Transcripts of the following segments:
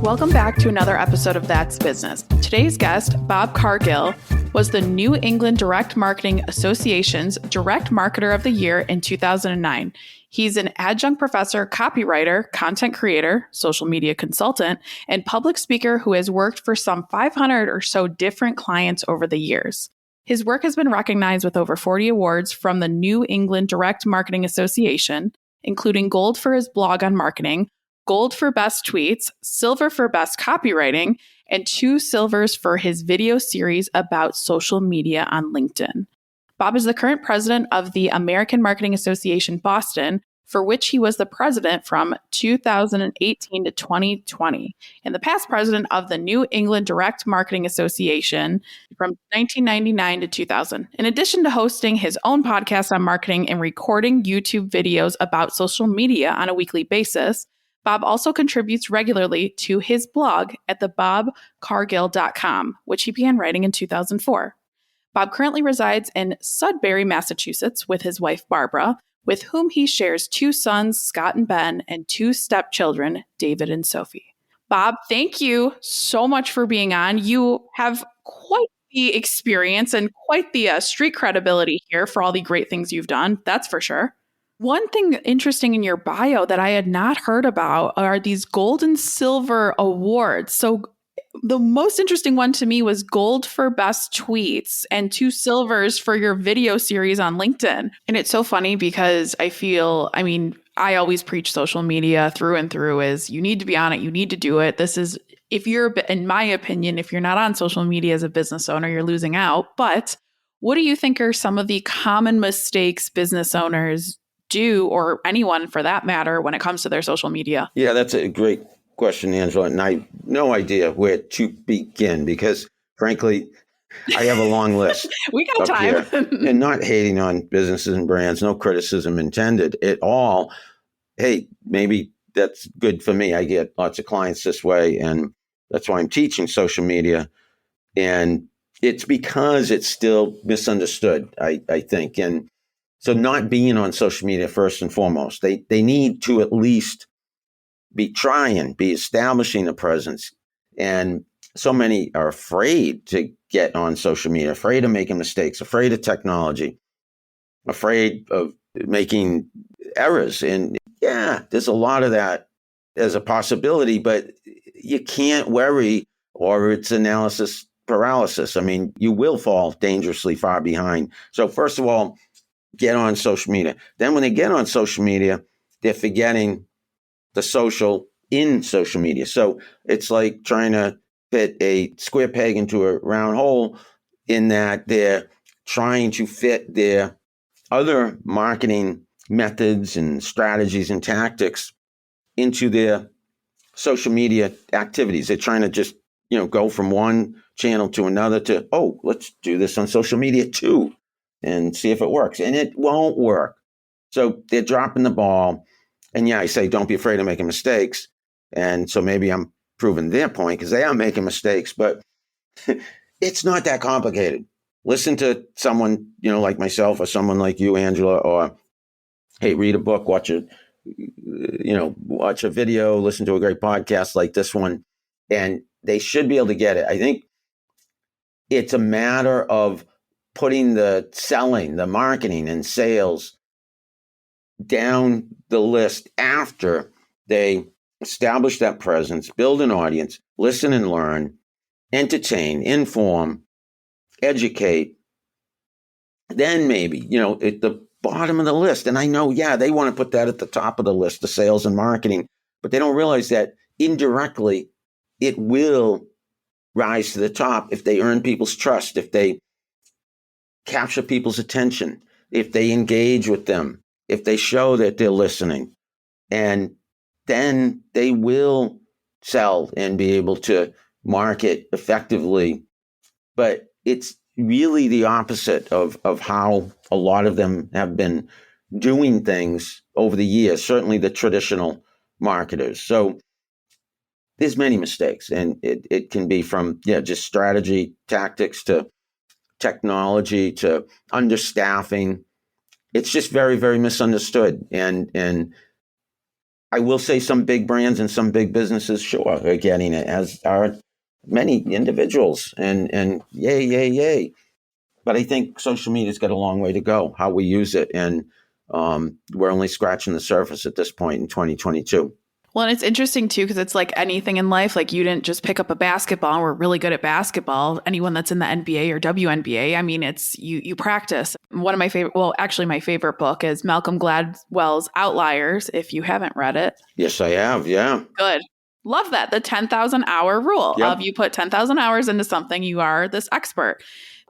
Welcome back to another episode of That's Business. Today's guest, Bob Cargill, was the New England Direct Marketing Association's Direct Marketer of the Year in 2009. He's an adjunct professor, copywriter, content creator, social media consultant, and public speaker who has worked for some 500 or so different clients over the years. His work has been recognized with over 40 awards from the New England Direct Marketing Association, including gold for his blog on marketing, gold for best tweets, silver for best copywriting, and 2 silvers for his video series about social media on LinkedIn. Bob is the current president of the American Marketing Association Boston, for which he was the president from 2018 to 2020, and the past president of the New England Direct Marketing Association from 1999 to 2000. In addition to hosting his own podcast on marketing and recording YouTube videos about social media on a weekly basis, Bob also contributes regularly to his blog at thebobcargill.com, which he began writing in 2004. Bob currently resides in Sudbury, Massachusetts with his wife, Barbara, with whom he shares 2 sons, Scott and Ben, and 2 stepchildren, David and Sophie. Bob, thank you so much for being on. You have quite the experience and quite the street credibility here for all the great things you've done. That's for sure. One thing interesting in your bio that I had not heard about are these gold and silver awards. So the most interesting one to me was gold for best tweets and 2 silvers for your video series on LinkedIn. And it's so funny because I always preach social media through and through is you need to be on it. You need to do it. In my opinion, if you're not on social media as a business owner, you're losing out. But what do you think are some of the common mistakes business owners do, or anyone for that matter, when it comes to their social media? Yeah, that's a great question, Angela. And I have no idea where to begin because, frankly, I have a long list. We got time. And not hating on businesses and brands, no criticism intended at all. Hey, maybe that's good for me. I get lots of clients this way. And that's why I'm teaching social media. And it's because it's still misunderstood, I think. And so not being on social media first and foremost, they need to at least be establishing a presence. And so many are afraid to get on social media, afraid of making mistakes, afraid of technology, afraid of making errors. And yeah, there's a lot of that as a possibility, but you can't worry or it's analysis paralysis. I mean, you will fall dangerously far behind. So first of all, get on social media. Then when they get on social media, they're forgetting the social in social media. So it's like trying to fit a square peg into a round hole in that they're trying to fit their other marketing methods and strategies and tactics into their social media activities. They're trying to just, go from one channel to another to, let's do this on social media too and see if it works. And it won't work. So they're dropping the ball. And yeah, I say, don't be afraid of making mistakes. And so maybe I'm proving their point because they are making mistakes, but it's not that complicated. Listen to someone, like myself or someone like you, Angela, or hey, read a book, watch a video, listen to a great podcast like this one, and they should be able to get it. I think it's a matter of putting the selling, the marketing and sales down the list after they establish that presence, build an audience, listen and learn, entertain, inform, educate. Then maybe, at the bottom of the list. And I know, they want to put that at the top of the list, the sales and marketing, but they don't realize that indirectly it will rise to the top if they earn people's trust, if they capture people's attention, if they engage with them, if they show that they're listening. And then they will sell and be able to market effectively. But it's really the opposite of how a lot of them have been doing things over the years, certainly the traditional marketers. So there's many mistakes, and it can be from just strategy, tactics, to technology, to understaffing. It's just very, very misunderstood. And I will say some big brands and some big businesses, sure, are getting it, as are many individuals. And yay, yay, yay. But I think social media's got a long way to go, how we use it. And we're only scratching the surface at this point in 2022. Well, and it's interesting too, because it's like anything in life. Like you didn't just pick up a basketball and we're really good at basketball. Anyone that's in the NBA or WNBA, I mean, it's you practice. One of my favorite, well, actually my favorite book is Malcolm Gladwell's Outliers. If you haven't read it. Yes, I have. Yeah. Good. Love that. The 10,000 hour rule of you put 10,000 hours into something, you are this expert.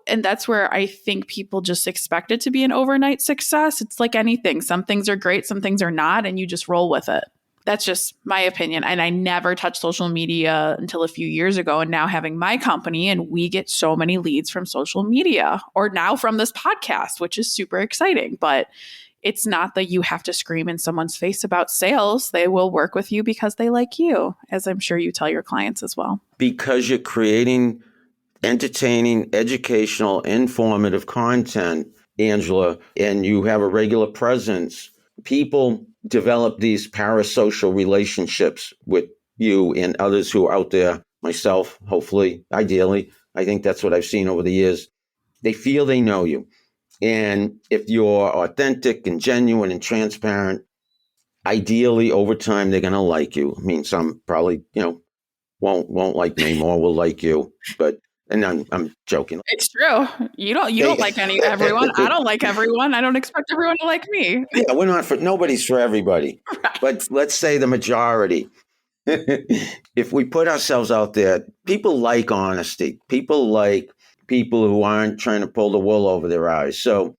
And that's where I think people just expect it to be an overnight success. It's like anything. Some things are great, some things are not, and you just roll with it. That's just my opinion. And I never touched social media until a few years ago. And now having my company, and we get so many leads from social media or now from this podcast, which is super exciting. But it's not that you have to scream in someone's face about sales. They will work with you because they like you, as I'm sure you tell your clients as well. Because you're creating entertaining, educational, informative content, Angela, and you have a regular presence, people develop these parasocial relationships with you and others who are out there, myself, hopefully, ideally. I think that's what I've seen over the years. They feel they know you. And if you're authentic and genuine and transparent, ideally over time, they're going to like you. I mean, some probably, won't like me, more will like you. And I'm joking. It's true. You don't like everyone. I don't like everyone. I don't expect everyone to like me. Yeah, nobody's for everybody. Right. But let's say the majority. If we put ourselves out there, people like honesty. People like people who aren't trying to pull the wool over their eyes. So,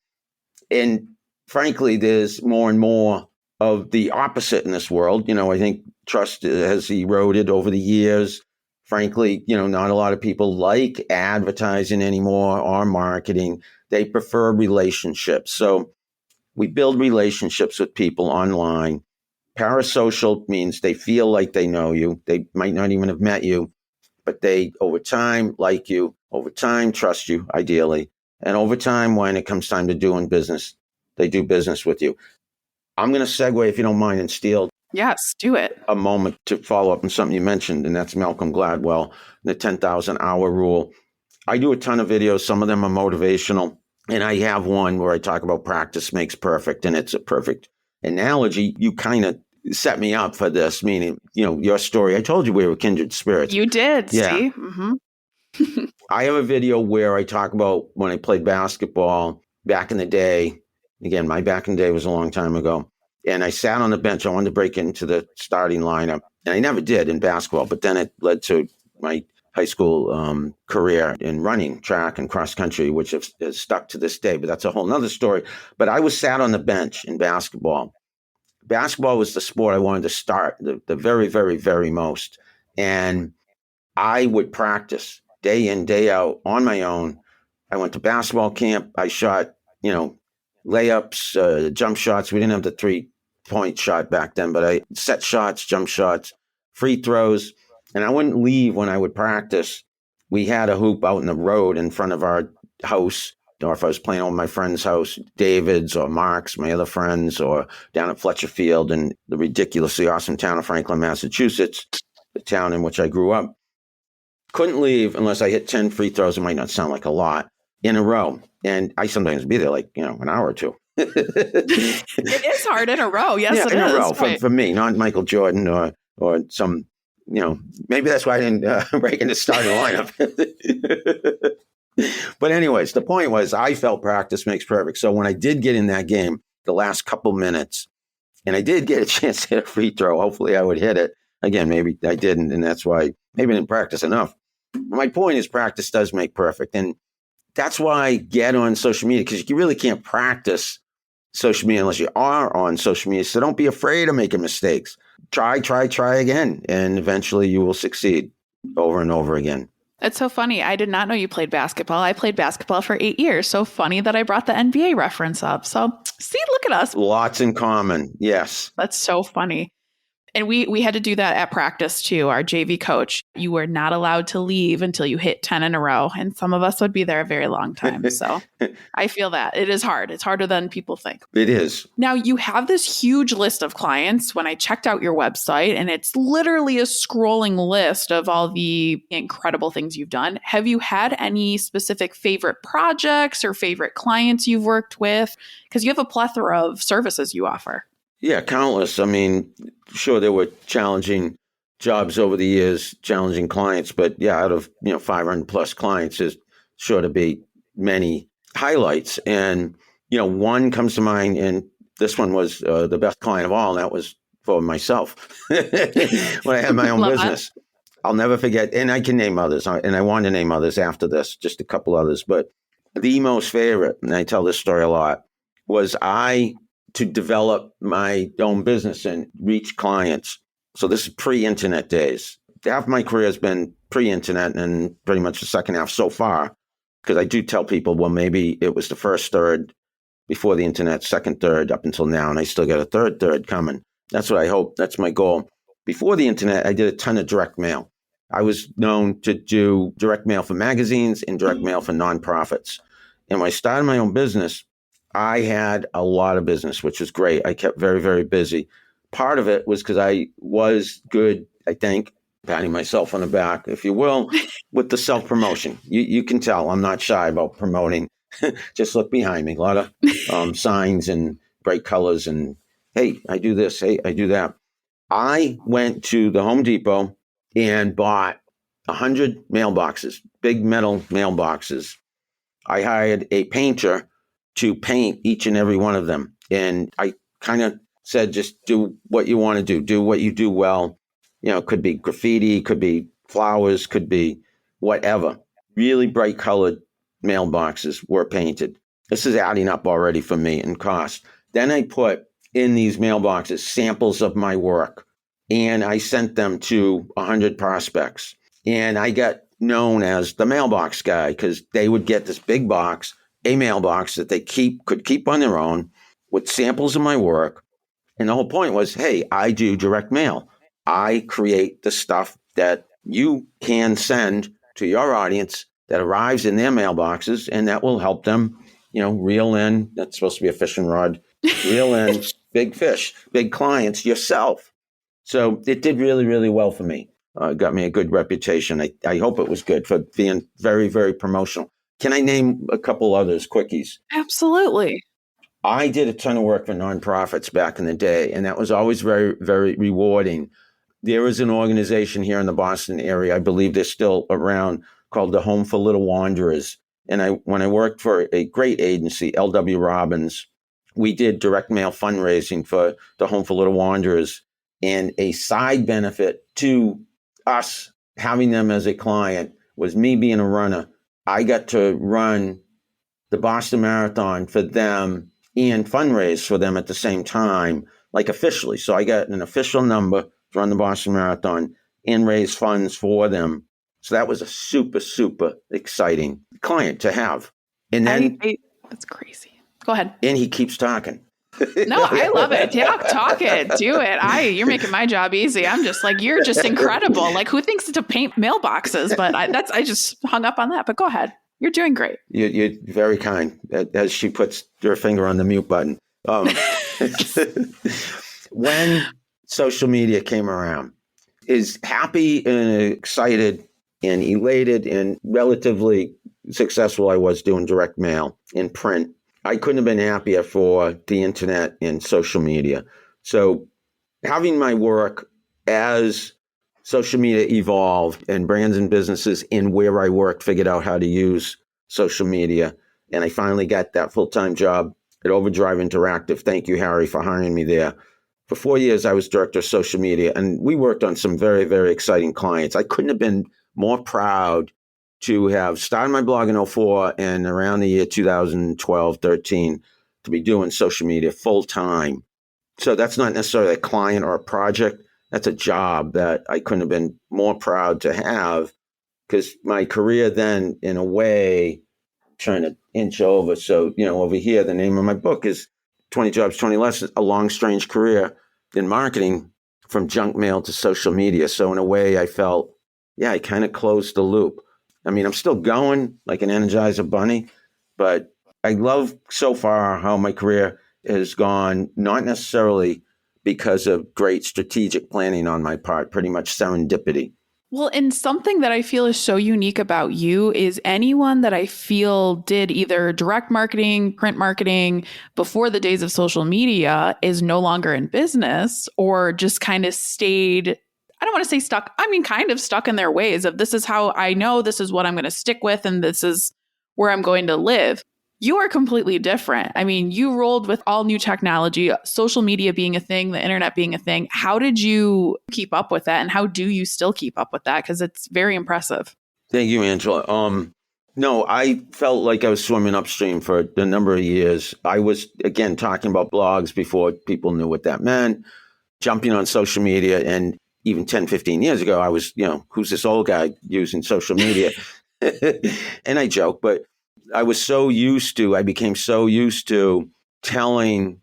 and frankly, there's more and more of the opposite in this world. I think trust has eroded over the years. Frankly, not a lot of people like advertising anymore or marketing. They prefer relationships. So we build relationships with people online. Parasocial means they feel like they know you. They might not even have met you, but they, over time, like you, over time, trust you, ideally. And over time, when it comes time to doing business, they do business with you. I'm going to segue, if you don't mind, and steal. Yes, do it. A moment to follow up on something you mentioned, and that's Malcolm Gladwell, the 10,000 hour rule. I do a ton of videos. Some of them are motivational. And I have one where I talk about practice makes perfect, and it's a perfect analogy. You kind of set me up for this, meaning, your story. I told you we were kindred spirits. You did, yeah. See? Mm-hmm. I have a video where I talk about when I played basketball back in the day. Again, my back in the day was a long time ago. And I sat on the bench. I wanted to break into the starting lineup. And I never did in basketball. But then it led to my high school career in running, track, and cross country, which has stuck to this day. But that's a whole nother story. But I was sat on the bench in basketball. Basketball was the sport I wanted to start the very, very, very most. And I would practice day in, day out on my own. I went to basketball camp. I shot, layups, jump shots. We didn't have the 3-point shot back then, but I set shots, jump shots, free throws. And I wouldn't leave when I would practice. We had a hoop out in the road in front of our house. Or if I was playing on my friend's house, David's or Mark's, my other friends, or down at Fletcher Field in the ridiculously awesome town of Franklin, Massachusetts, the town in which I grew up. Couldn't leave unless I hit 10 free throws. It might not sound like a lot in a row. And I sometimes be there an hour or two. It is hard in a row. Yes, yeah, it is. In a row for me, not Michael Jordan or some, maybe that's why I didn't break into starting lineup. But anyways, the point was I felt practice makes perfect. So when I did get in that game, the last couple minutes, and I did get a chance to hit a free throw, hopefully I would hit it. Again, maybe I didn't, and that's why maybe I didn't practice enough. My point is practice does make perfect. And that's why I get on social media, because you really can't practice social media unless you are on social media. So don't be afraid of making mistakes. Try again, and eventually you will succeed over and over again. It's so funny. I did not know you played basketball. I played basketball for 8 years. So funny that I brought the NBA reference up. So see, look at us. Lots in common. Yes. That's so funny. And we had to do that at practice too. Our JV coach, you were not allowed to leave until you hit 10 in a row. And some of us would be there a very long time. So I feel that it is hard. It's harder than people think. It is. Now you have this huge list of clients when I checked out your website, and it's literally a scrolling list of all the incredible things you've done. Have you had any specific favorite projects or favorite clients you've worked with? Because you have a plethora of services you offer. Yeah, countless. I mean, sure, there were challenging jobs over the years, challenging clients, but yeah, out of 500 plus clients, there's sure to be many highlights. And one comes to mind, and this one was the best client of all, and that was for myself when I had my own business. That. I'll never forget, and I can name others, and I want to name others after this, just a couple others, but the most favorite, and I tell this story a lot, was to develop my own business and reach clients. So this is pre-internet days. Half my career has been pre-internet and pretty much the second half so far, because I do tell people, well, maybe it was the first third before the internet, second third up until now, and I still got a third coming. That's what I hope. That's my goal. Before the internet, I did a ton of direct mail. I was known to do direct mail for magazines and direct mail for nonprofits. And when I started my own business, I had a lot of business, which was great. I kept very, very busy. Part of it was because I was good, I think, patting myself on the back, if you will, with the self-promotion. You can tell I'm not shy about promoting. Just look behind me. A lot of signs and bright colors and, hey, I do this. Hey, I do that. I went to the Home Depot and bought 100 mailboxes, big metal mailboxes. I hired a painter to paint each and every one of them. And I kind of said, just do what you want to do what you do well. It could be graffiti, could be flowers, could be whatever. Really bright colored mailboxes were painted. This is adding up already for me in cost. Then I put in these mailboxes samples of my work, and I sent them to 100 prospects. And I got known as the mailbox guy because they would get this big box, a mailbox that they could keep on their own with samples of my work. And the whole point was, hey, I do direct mail. I create the stuff that you can send to your audience that arrives in their mailboxes, and that will help them, reel in, that's supposed to be a fishing rod, reel in big fish, big clients yourself. So it did really, really well for me. Got me a good reputation. I hope it was good for being very, very promotional. Can I name a couple others, quickies? Absolutely. I did a ton of work for nonprofits back in the day, and that was always very, very rewarding. There is an organization here in the Boston area, I believe they're still around, called the Home for Little Wanderers. And when I worked for a great agency, L.W. Robbins, we did direct mail fundraising for the Home for Little Wanderers. And a side benefit to us having them as a client was me being a runner. I got to run the Boston Marathon for them and fundraise for them at the same time, like officially. So I got an official number to run the Boston Marathon and raise funds for them. So that was a super, super exciting client to have. And then that's crazy. Go ahead. And he keeps talking. No, I love it. Yeah, talk it, do it. You're making my job easy. I'm just like, you're just incredible. Like, who thinks to paint mailboxes? But I just hung up on that. But go ahead. You're doing great. You're very kind, as she puts her finger on the mute button. When social media came around, as happy and excited and elated and relatively successful I was doing direct mail in print, I couldn't have been happier for the internet and social media. So having my work as social media evolved and brands and businesses in where I worked figured out how to use social media. And I finally got that full-time job at Overdrive Interactive. Thank you, Harry, for hiring me there. For 4 years, I was director of social media, and we worked on some very, very exciting clients. I couldn't have been more proud to have started my blog in 2004 and around the year 2012, 13, to be doing social media full-time. So that's not necessarily a client or a project. That's a job that I couldn't have been more proud to have, because my career then, in a way, trying to inch over. So, over here, the name of my book is 20 Jobs, 20 Lessons, A Long, Strange Career in Marketing from junk mail to social media. So in a way, I felt, yeah, I kind of closed the loop. I mean, I'm still going like an Energizer bunny, but I love so far how my career has gone, not necessarily because of great strategic planning on my part, pretty much serendipity. Well, and something that I feel is so unique about you is anyone that I feel did either direct marketing, print marketing before the days of social media is no longer in business or just kind of stayed. I don't want to say stuck. I mean, kind of stuck in their ways of this is how I know this is what I'm going to stick with and this is where I'm going to live. You are completely different. I mean, you rolled with all new technology, social media being a thing, the internet being a thing. How did you keep up with that? And how do you still keep up with that? Because it's very impressive. Thank you, Angela. No, I felt like I was swimming upstream for a number of years. I was, again, talking about blogs before people knew what that meant, jumping on social media. And even 10, 15 years ago, I was, who's this old guy using social media? And I joke, but I became so used to telling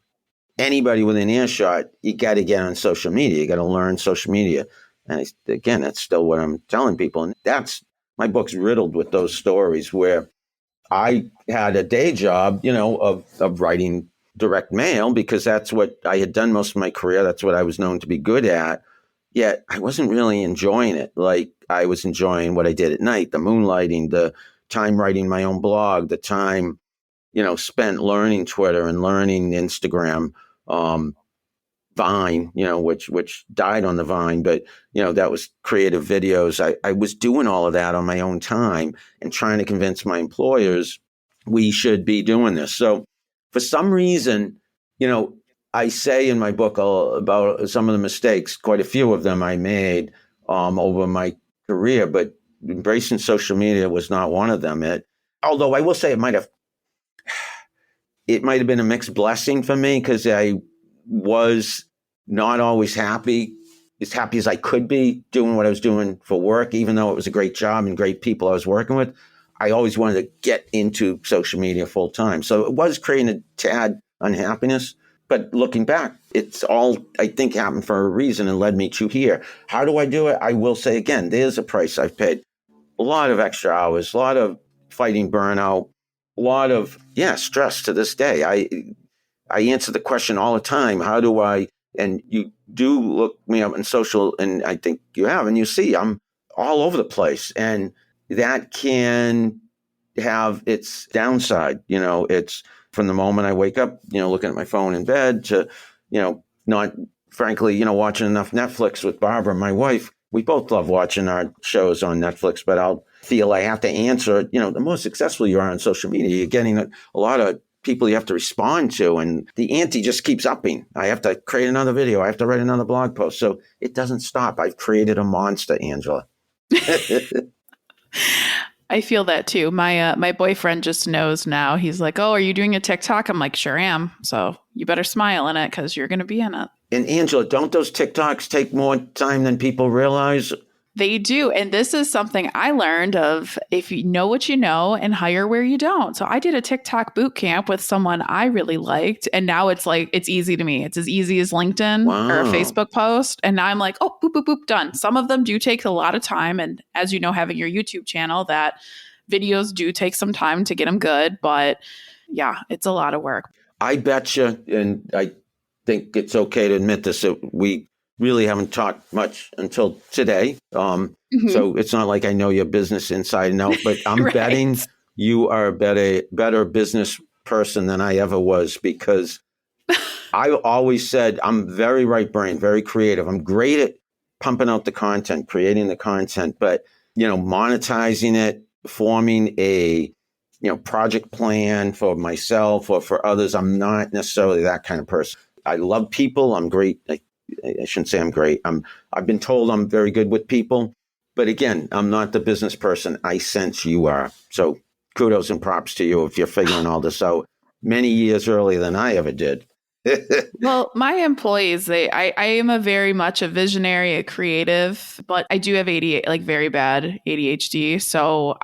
anybody within earshot, you got to get on social media. You got to learn social media. And again, that's still what I'm telling people. And my book's riddled with those stories where I had a day job, of writing direct mail because that's what I had done most of my career. That's what I was known to be good at. Yet I wasn't really enjoying it. Like I was enjoying what I did at night, the moonlighting, the time writing my own blog, the time, spent learning Twitter and learning Instagram, Vine, which died on the Vine, but, that was creative videos. I was doing all of that on my own time and trying to convince my employers we should be doing this. So for some reason, I say in my book about some of the mistakes, quite a few of them I made over my career, but embracing social media was not one of them. Although I will say it might have been a mixed blessing for me because I was not always as happy as I could be doing what I was doing for work, even though it was a great job and great people I was working with. I always wanted to get into social media full time. So it was creating a tad unhappiness. But looking back, it's all, I think, happened for a reason and led me to here. How do I do it? I will say again, there's a price I've paid. A lot of extra hours, a lot of fighting burnout, a lot of, stress to this day. I answer the question all the time, how do I, and you do look me up in social, and I think you have, and you see I'm all over the place. And that can have its downside. It's from the moment I wake up, looking at my phone in bed to, not frankly, watching enough Netflix with Barbara, my wife. We both love watching our shows on Netflix, but I'll feel I have to answer, the more successful you are on social media, you're getting a lot of people you have to respond to, and the ante just keeps upping. I have to create another video. I have to write another blog post. So it doesn't stop. I've created a monster, Angela. I feel that too. My boyfriend just knows now. He's like, "Oh, are you doing a TikTok?" I'm like, "Sure am." So you better smile in it because you're going to be in it. And Angela, don't those TikToks take more time than people realize? They do. And this is something I learned of if you know what you know and hire where you don't. So I did a TikTok boot camp with someone I really liked. And now it's like, it's easy to me. It's as easy as LinkedIn or a Facebook post. And now I'm like, oh, boop, boop, boop, done. Some of them do take a lot of time. And as you know, having your YouTube channel, that videos do take some time to get them good. But yeah, it's a lot of work. I bet you, and I think it's okay to admit this, that we really haven't talked much until today. So it's not like I know your business inside and out, but I'm Right. betting you are a better business person than I ever was, because I always said I'm very right brain, very creative. I'm great at pumping out the content, creating the content, but, monetizing it, forming a, project plan for myself or for others. I'm not necessarily that kind of person. I love people. I'm great. I shouldn't say I'm great. I've been told I'm very good with people, but again, I'm not the business person I sense you are. So kudos and props to you if you're figuring all this out many years earlier than I ever did. Well, my employees, I am a very much a visionary, a creative, but I do have ADHD, like very bad ADHD. So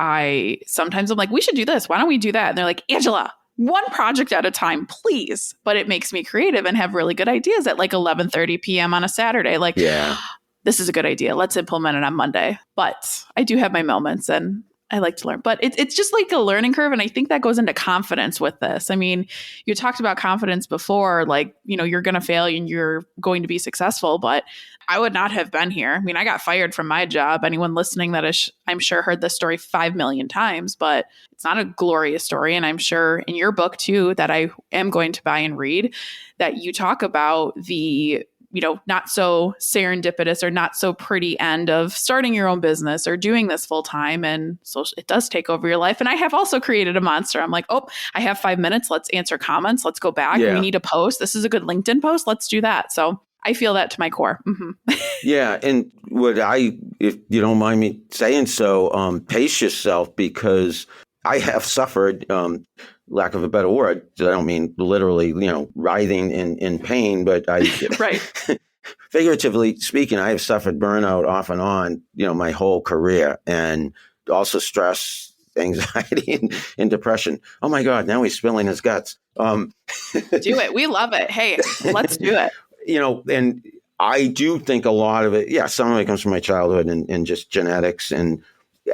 sometimes I'm like, we should do this. Why don't we do that? And they're like, Angela, one project at a time, please. But it makes me creative and have really good ideas at like 11:30 p.m. on a Saturday. Like, Yeah. this is a good idea. Let's implement it on Monday. But I do have my moments and I like to learn. But it's just like a learning curve. And I think that goes into confidence with this. I mean, you talked about confidence before, like, you're going to fail and you're going to be successful. But I would not have been here. I mean, I got fired from my job. Anyone listening that is, I'm sure, heard this story 5 million times, but it's not a glorious story. And I'm sure in your book, too, that I am going to buy and read, that you talk about the not so serendipitous or not so pretty end of starting your own business or doing this full time. And so it does take over your life. And I have also created a monster. I'm like, oh, I have 5 minutes. Let's answer comments. Let's go back. Yeah. We need a post. This is a good LinkedIn post. Let's do that. So I feel that to my core. Mm-hmm. Yeah. And if you don't mind me saying so, pace yourself, because I have suffered, lack of a better word. I don't mean literally, writhing in pain, but Right. Figuratively speaking, I have suffered burnout off and on, my whole career, and also stress, anxiety, and depression. Oh my God, now he's spilling his guts. Do it. We love it. Hey, let's do it. And I do think a lot of it, some of it comes from my childhood and just genetics, and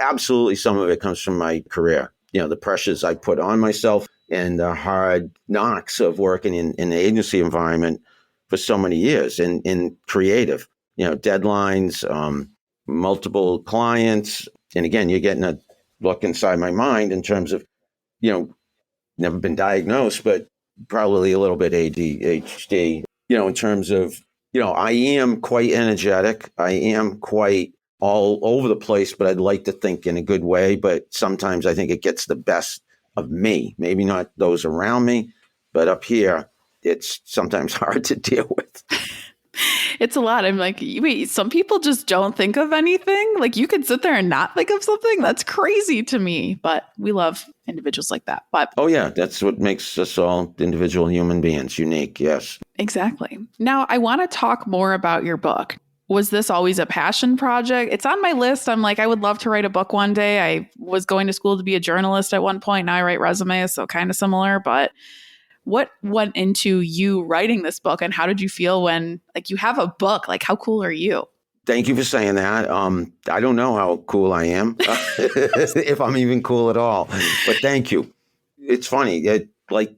absolutely some of it comes from my career. The pressures I put on myself and the hard knocks of working in an agency environment for so many years in creative, deadlines, multiple clients. And again, you're getting a look inside my mind in terms of, never been diagnosed, but probably a little bit ADHD, in terms of, I am quite energetic. I am quite all over the place, but I'd like to think in a good way. But sometimes I think it gets the best of me, maybe not those around me, but up here, it's sometimes hard to deal with. It's a lot. I'm like, wait, some people just don't think of anything. Like, you could sit there and not think of something. That's crazy to me. But we love individuals like that. But oh yeah, that's what makes us all individual human beings unique. Yes, exactly. Now, I want to talk more about your book. Was this always a passion project? It's on my list. I'm like, I would love to write a book one day. I was going to school to be a journalist at one point. Now I write resumes, so kind of similar. But what went into you writing this book, and how did you feel when, like, you have a book? Like, how cool are you? Thank you for saying that. I don't know how cool I am, if I'm even cool at all, but thank you. It's funny. Like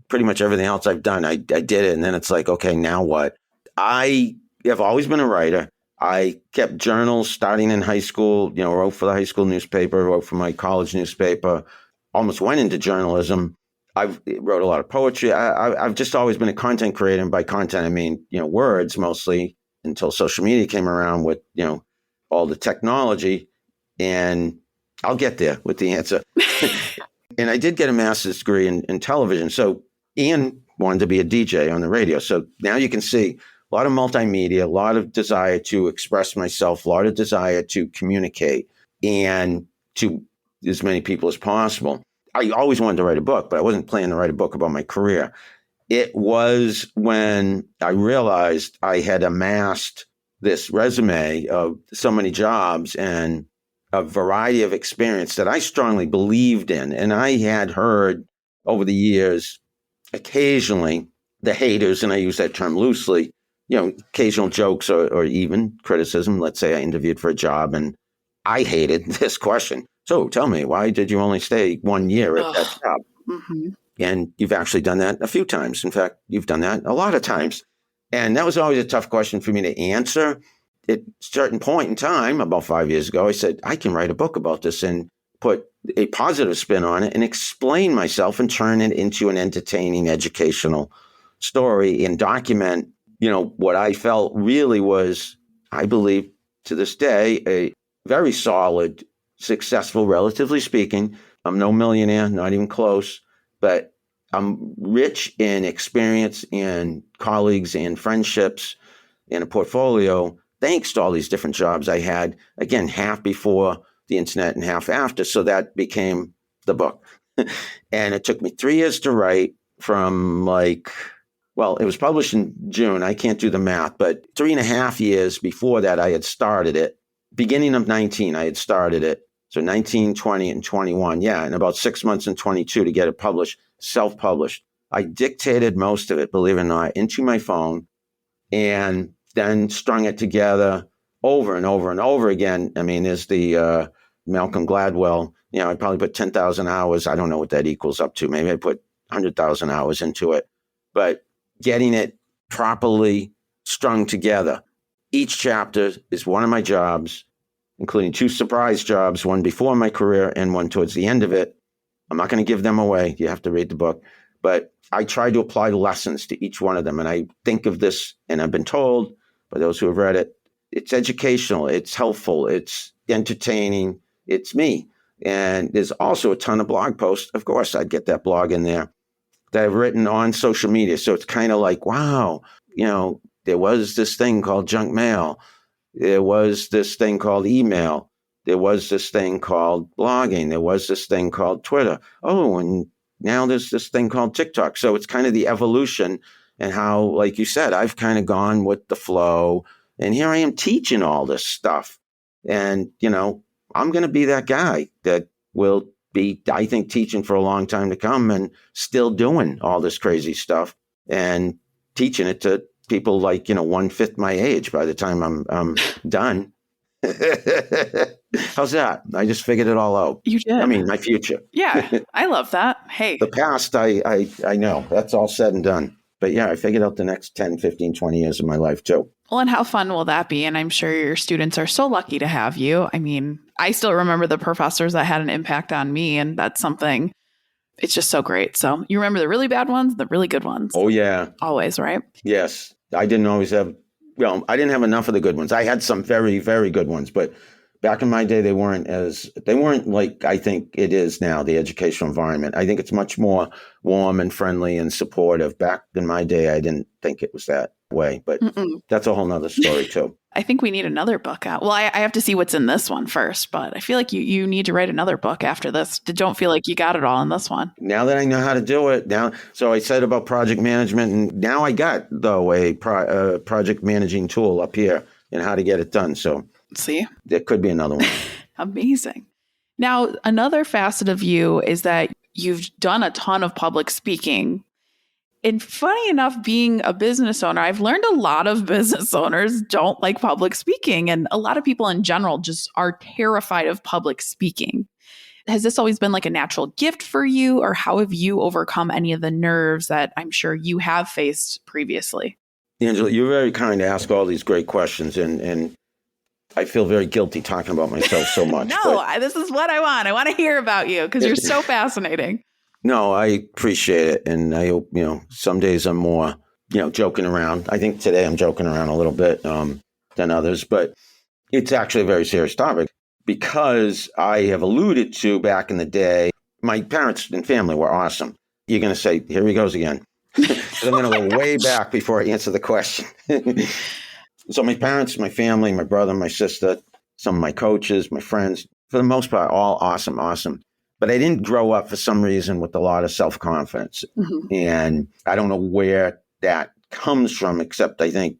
pretty much everything else I've done, I did it. And then it's like, okay, now what? I have always been a writer. I kept journals starting in high school, wrote for the high school newspaper, wrote for my college newspaper, almost went into journalism. I wrote a lot of poetry. I've just always been a content creator. And by content, I mean, words mostly, until social media came around with, all the technology. And I'll get there with the answer. And I did get a master's degree in television. So Ian wanted to be a DJ on the radio. So now you can see a lot of multimedia, a lot of desire to express myself, a lot of desire to communicate and to as many people as possible. I always wanted to write a book, but I wasn't planning to write a book about my career. It was when I realized I had amassed this resume of so many jobs and a variety of experience that I strongly believed in. And I had heard over the years, occasionally, the haters, and I use that term loosely, occasional jokes or even criticism. Let's say I interviewed for a job and I hated this question. So tell me, why did you only stay 1 year at that job? Mm-hmm. And you've actually done that a few times. In fact, you've done that a lot of times. And that was always a tough question for me to answer. At a certain point in time, about 5 years ago, I said, I can write a book about this and put a positive spin on it and explain myself and turn it into an entertaining, educational story and document, what I felt really was, I believe to this day, a very solid, successful, relatively speaking. I'm no millionaire, not even close, but I'm rich in experience and colleagues and friendships and a portfolio, thanks to all these different jobs I had, again, half before the internet and half after. So that became the book. And it took me 3 years to write from it was published in June. I can't do the math, but 3.5 years before that, I had started it. Beginning of 19, I had started it. So 19, 20, and 21. Yeah, and about 6 months in 22 to get it published, self-published. I dictated most of it, believe it or not, into my phone and then strung it together over and over and over again. I mean, there's the Malcolm Gladwell, I probably put 10,000 hours. I don't know what that equals up to. Maybe I put 100,000 hours into it. But getting it properly strung together. Each chapter is one of my jobs, including 2 surprise jobs, one before my career and one towards the end of it. I'm not going to give them away. You have to read the book. But I try to apply lessons to each one of them. And I think of this, and I've been told by those who have read it, it's educational, it's helpful, it's entertaining, it's me. And there's also a ton of blog posts. Of course, I'd get that blog in there that I've written on social media. So it's kind of like, wow, there was this thing called junk mail. There was this thing called email. There was this thing called blogging. There was this thing called Twitter. Oh, and now there's this thing called TikTok. So it's kind of the evolution and how, like you said, I've kind of gone with the flow. And here I am teaching all this stuff. And, I'm going to be that guy that will be, I think, teaching for a long time to come and still doing all this crazy stuff and teaching it to people like, 1/5 my age by the time I'm done. How's that? I just figured it all out. You did. I mean, my future. Yeah, I love that. Hey. The past, I know. That's all said and done. But yeah, I figured out the next 10, 15, 20 years of my life too. Well, and how fun will that be? And I'm sure your students are so lucky to have you. I mean, I still remember the professors that had an impact on me, and that's something, it's just so great. So you remember the really bad ones, the really good ones. Oh, yeah. Always, right? Yes. I didn't always have, I didn't have enough of the good ones. I had some very, very good ones, but back in my day, they weren't like I think it is now, the educational environment. I think it's much more warm and friendly and supportive. Back in my day, I didn't think it was that way, but that's a whole nother story too. I think we need another book out. Well, I have to see what's in this one first, but I feel like you need to write another book after this. Don't feel like you got it all in this one. Now that I know how to do it, so I said about project management, and now I got, though, a project managing tool up here and how to get it done. So see, there could be another one. Amazing. Now, another facet of you is that you've done a ton of public speaking. And funny enough, being a business owner, I've learned a lot of business owners don't like public speaking. And a lot of people in general just are terrified of public speaking. Has this always been like a natural gift for you? Or how have you overcome any of the nerves that I'm sure you have faced previously? Angela, you're very kind to ask all these great questions. And I feel very guilty talking about myself so much. This is what I want. I want to hear about you because you're so fascinating. No, I appreciate it. And I hope, some days I'm more, joking around. I think today I'm joking around a little bit than others, but it's actually a very serious topic because I have alluded to back in the day, my parents and family were awesome. You're going to say, here he goes again. I'm going to go way back before I answer the question. So my parents, my family, my brother, my sister, some of my coaches, my friends, for the most part, all awesome. But I didn't grow up for some reason with a lot of self-confidence. Mm-hmm. And I don't know where that comes from, except I think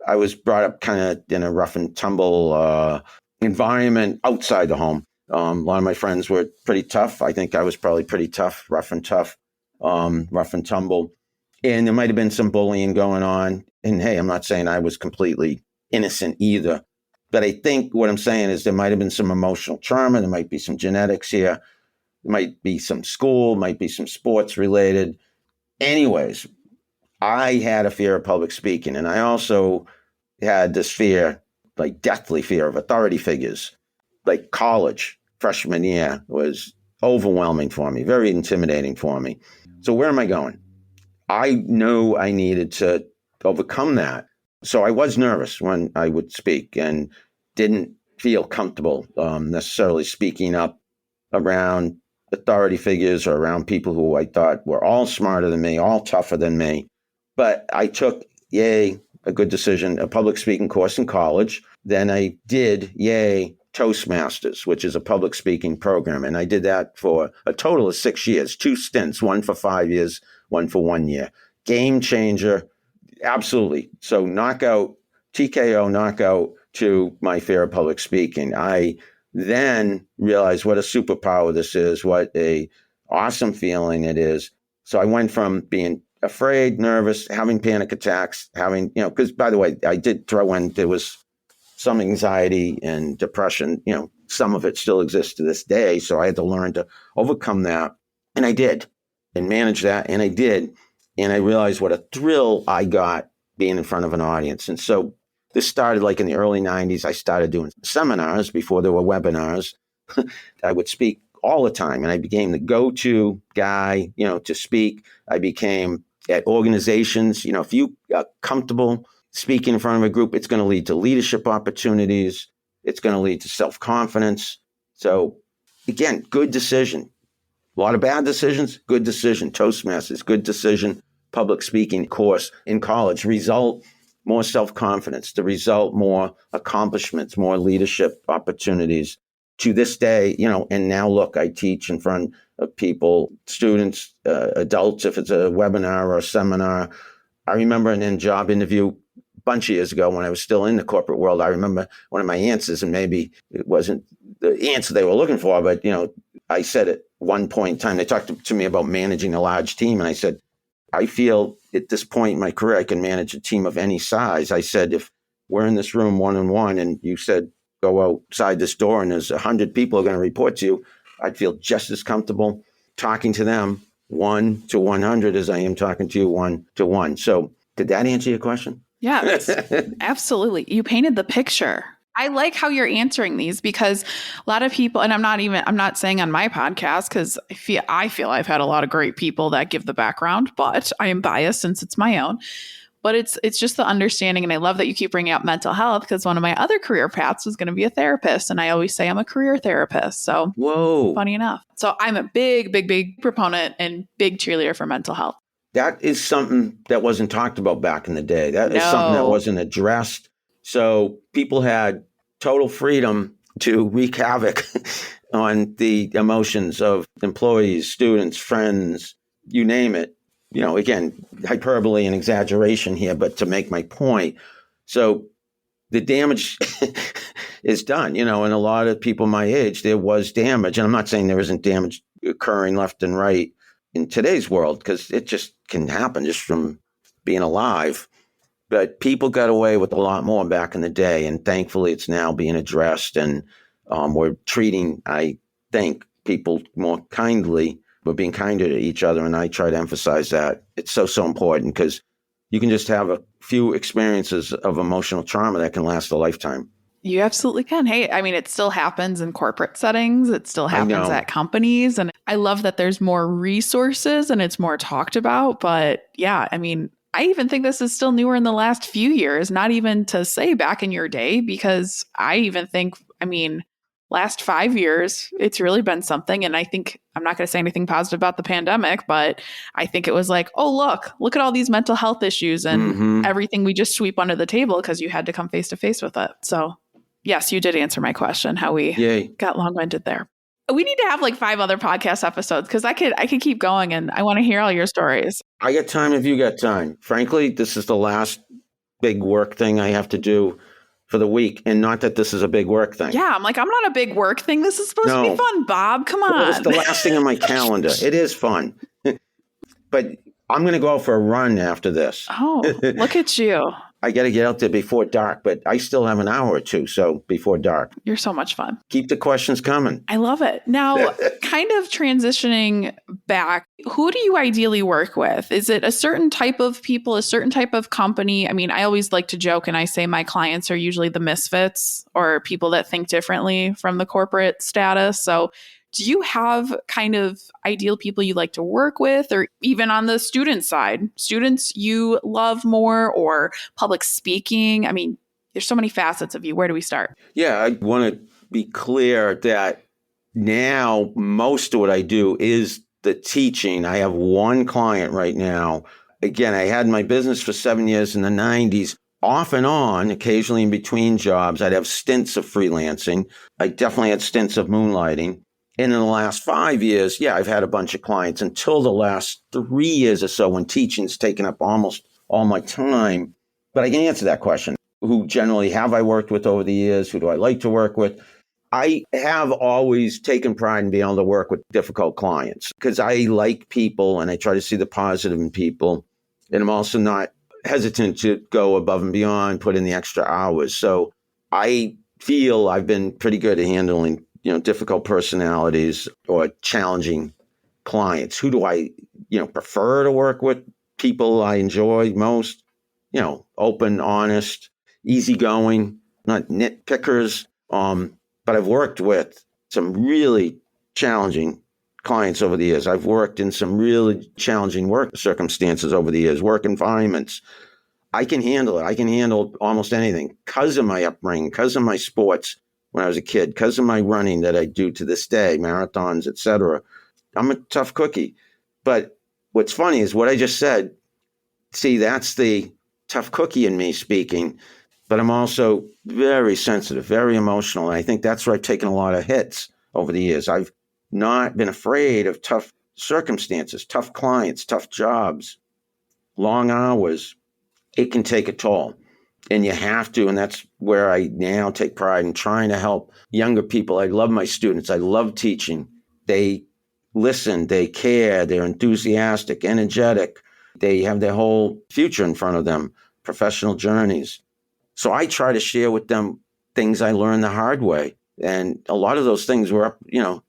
I was brought up kind of in a rough and tumble environment outside the home. A lot of my friends were pretty tough. I think I was probably pretty tough, rough and tumble. And there might have been some bullying going on. And hey, I'm not saying I was completely innocent either. But I think what I'm saying is there might have been some emotional trauma. There might be some genetics here. There might be some school, might be some sports related. Anyways, I had a fear of public speaking. And I also had this fear, like deathly fear of authority figures. Like college, freshman year was overwhelming for me, very intimidating for me. So where am I going? I knew I needed to overcome that. So I was nervous when I would speak and didn't feel comfortable necessarily speaking up around authority figures or around people who I thought were all smarter than me, all tougher than me. But I took, a good decision, a public speaking course in college. Then I did, Toastmasters, which is a public speaking program. And I did that for a total of 6 years, 2 stints, one for 5 years, one for 1 year. Game changer. Absolutely. So TKO knockout to my fear of public speaking. I then realized what a superpower this is, what a awesome feeling it is. So I went from being afraid, nervous, having panic attacks, because by the way, I did throw in, there was some anxiety and depression, some of it still exists to this day. So I had to learn to overcome that. And I did, and manage that. And I did. And I realized what a thrill I got being in front of an audience. And so this started like in the early 90s. I started doing seminars before there were webinars. I would speak all the time, and I became the go-to guy, to speak. I became at organizations, if you are comfortable speaking in front of a group, it's going to lead to leadership opportunities. It's going to lead to self-confidence. So again, good decision. A lot of bad decisions, good decision. Toastmasters, good decision. Public speaking course in college, result more self-confidence, the result more accomplishments, more leadership opportunities. To this day, and now look, I teach in front of people, students, adults, if it's a webinar or a seminar. I remember in a job interview a bunch of years ago when I was still in the corporate world, I remember one of my answers, and maybe it wasn't the answer they were looking for, but, I said at one point in time, they talked to me about managing a large team, and I said, I feel at this point in my career, I can manage a team of any size. I said, if we're in this room one-on-one and you said, go outside this door and there's 100 people are going to report to you, I'd feel just as comfortable talking to them 1 to 100 as I am talking to you 1 to 1. So did that answer your question? Yeah, absolutely. You painted the picture. I like how you're answering these because a lot of people, and I'm not saying on my podcast because I feel I've had a lot of great people that give the background, but I am biased since it's my own. But it's just the understanding. And I love that you keep bringing up mental health because one of my other career paths was going to be a therapist. And I always say I'm a career therapist. So whoa, funny enough. So I'm a big, big, big proponent and big cheerleader for mental health. That is something that wasn't talked about back in the day. That is something that wasn't addressed. So people had total freedom to wreak havoc on the emotions of employees, students, friends, you name it. Again, hyperbole and exaggeration here, but to make my point. So the damage is done, and a lot of people my age, there was damage. And I'm not saying there isn't damage occurring left and right in today's world, because it just can happen just from being alive. But people got away with a lot more back in the day. And thankfully, it's now being addressed. And we're treating, I think, people more kindly. We're being kinder to each other. And I try to emphasize that. It's so important because you can just have a few experiences of emotional trauma that can last a lifetime. You absolutely can. Hey, I mean, it still happens in corporate settings. It still happens at companies. And I love that there's more resources and it's more talked about. But yeah, I mean, I even think this is still newer in the last few years, not even to say back in your day, because I even think, last 5 years, it's really been something. And I think I'm not going to say anything positive about the pandemic, but I think it was like, oh, look at all these mental health issues and everything we just sweep under the table because you had to come face to face with it. So yes, you did answer my question, how we got long-winded there. We need to have like 5 other podcast episodes because I could keep going and I want to hear all your stories. I got time if you got time. Frankly, this is the last big work thing I have to do for the week. And not that this is a big work thing. Yeah, I'm not a big work thing. This is supposed to be fun, Bob. Come on. Well, it's the last thing on my calendar. It is fun. But I'm going to go out for a run after this. Oh, look at you. I got to get out there before dark, but I still have an hour or two. So before dark. You're so much fun. Keep the questions coming. I love it. Now, kind of transitioning back, who do you ideally work with? Is it a certain type of people, a certain type of company? I mean, I always like to joke and I say my clients are usually the misfits or people that think differently from the corporate status. So do you have kind of ideal people you like to work with, or even on the student side, students you love more, or public speaking? I mean, there's so many facets of you. Where do we start? Yeah, I want to be clear that now most of what I do is the teaching. I have one client right now. Again, I had my business for 7 years in the 90s. Off and on, occasionally in between jobs, I'd have stints of freelancing. I definitely had stints of moonlighting. And in the last 5 years, I've had a bunch of clients until the last 3 years or so when teaching's taken up almost all my time. But I can answer that question. Who generally have I worked with over the years? Who do I like to work with? I have always taken pride in being able to work with difficult clients because I like people and I try to see the positive in people. And I'm also not hesitant to go above and beyond, put in the extra hours. So I feel I've been pretty good at handling, difficult personalities or challenging clients. Who do I, prefer to work with? People I enjoy most, open, honest, easygoing, not nitpickers. But I've worked with some really challenging clients over the years. I've worked in some really challenging work circumstances over the years, work environments. I can handle it. I can handle almost anything because of my upbringing, because of my sports when I was a kid, because of my running that I do to this day, marathons, etc. I'm a tough cookie. But what's funny is what I just said. See, that's the tough cookie in me speaking. But I'm also very sensitive, very emotional. And I think that's where I've taken a lot of hits over the years. I've not been afraid of tough circumstances, tough clients, tough jobs, long hours. It can take a toll. And you have to. And that's where I now take pride in trying to help younger people. I love my students. I love teaching. They listen, they care, they're enthusiastic, energetic. They have their whole future in front of them, professional journeys. So I try to share with them things I learned the hard way. And a lot of those things were,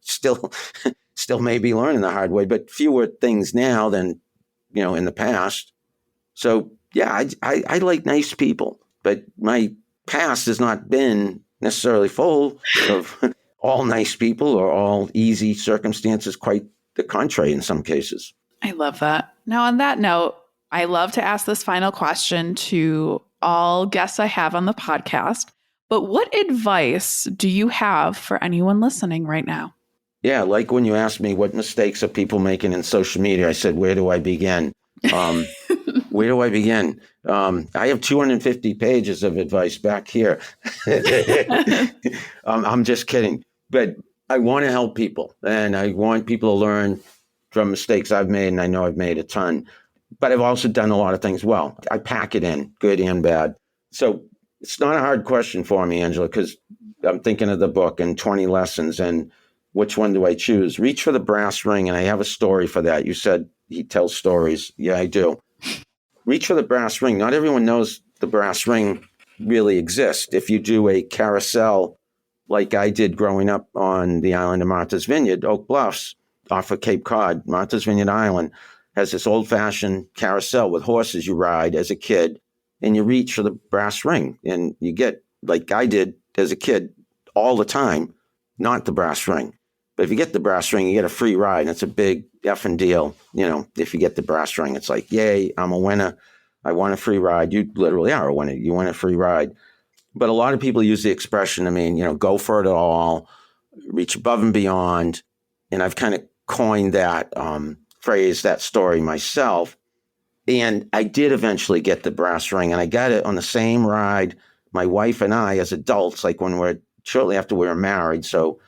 still maybe learning the hard way, but fewer things now than, in the past. So, yeah, I like nice people, but my past has not been necessarily full of all nice people or all easy circumstances, quite the contrary in some cases. I love that. Now, on that note, I love to ask this final question to all guests I have on the podcast. But what advice do you have for anyone listening right now? Yeah, like when you asked me what mistakes are people making in social media, I said, where do I begin? Where do I begin? I have 250 pages of advice back here. I'm just kidding. But I want to help people, and I want people to learn from mistakes I've made, and I know I've made a ton. But I've also done a lot of things well. I pack it in, good and bad. So it's not a hard question for me, Angela, because I'm thinking of the book and 20 lessons and which one do I choose? Reach for the brass ring, and I have a story for that. You said he tells stories. Yeah, I do. Reach for the brass ring. Not everyone knows the brass ring really exists. If you do a carousel like I did growing up on the island of Martha's Vineyard, Oak Bluffs, off of Cape Cod, Martha's Vineyard Island, has this old-fashioned carousel with horses you ride as a kid, and you reach for the brass ring, and you get, like I did as a kid all the time, not the brass ring. But if you get the brass ring, you get a free ride, and it's a big effing deal. If you get the brass ring, it's like, yay, I'm a winner. I won a free ride. You literally are a winner. You win a free ride. But a lot of people use the expression, go for it all, reach above and beyond. And I've kind of coined that phrase, that story myself. And I did eventually get the brass ring, and I got it on the same ride my wife and I as adults, like shortly after we were married. So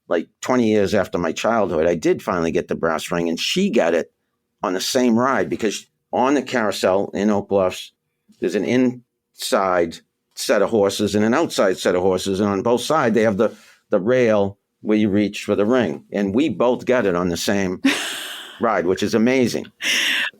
like 20 years after my childhood, I did finally get the brass ring, and she got it on the same ride because on the carousel in Oak Bluffs, there's an inside set of horses and an outside set of horses. And on both sides, they have the rail where you reach for the ring. And we both got it on the same ride, which is amazing.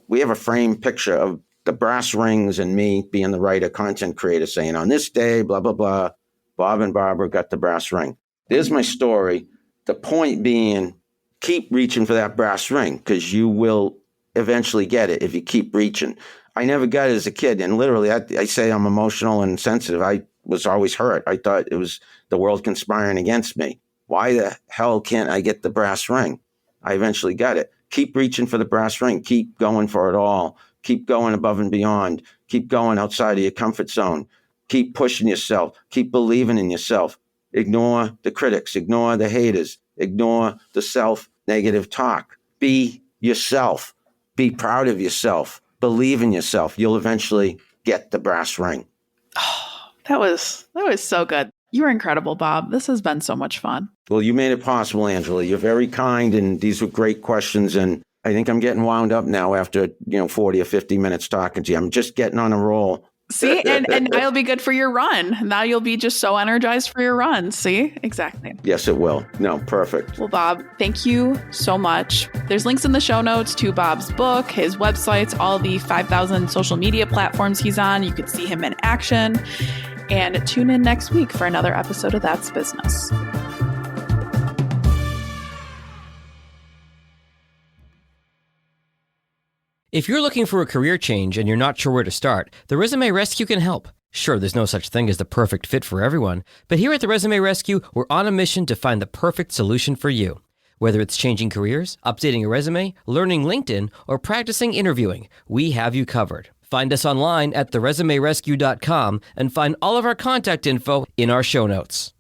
We have a framed picture of the brass rings and me being the writer, content creator, saying on this day, blah, blah, blah, Bob and Barbara got the brass ring. There's my story. The point being, keep reaching for that brass ring because you will eventually get it if you keep reaching. I never got it as a kid. And literally, I say I'm emotional and sensitive. I was always hurt. I thought it was the world conspiring against me. Why the hell can't I get the brass ring? I eventually got it. Keep reaching for the brass ring. Keep going for it all. Keep going above and beyond. Keep going outside of your comfort zone. Keep pushing yourself. Keep believing in yourself. Ignore the critics. Ignore the haters. Ignore the self-negative talk. Be yourself. Be proud of yourself. Believe in yourself. You'll eventually get the brass ring. Oh, that was so good. You were incredible, Bob. This has been so much fun. Well, you made it possible, Angela. You're very kind, and these were great questions. And I think I'm getting wound up now after 40 or 50 minutes talking to you. I'm just getting on a roll. See, and now you'll be good for your run. Now you'll be just so energized for your run. See, exactly. Yes, it will. No, perfect. Well, Bob, thank you so much. There's links in the show notes to Bob's book, his websites, all the 5,000 social media platforms he's on. You could see him in action. And tune in next week for another episode of That's Business. If you're looking for a career change and you're not sure where to start, the Resume Rescue can help. Sure, there's no such thing as the perfect fit for everyone, but here at the Resume Rescue, we're on a mission to find the perfect solution for you. Whether it's changing careers, updating a resume, learning LinkedIn, or practicing interviewing, we have you covered. Find us online at theresumerescue.com and find all of our contact info in our show notes.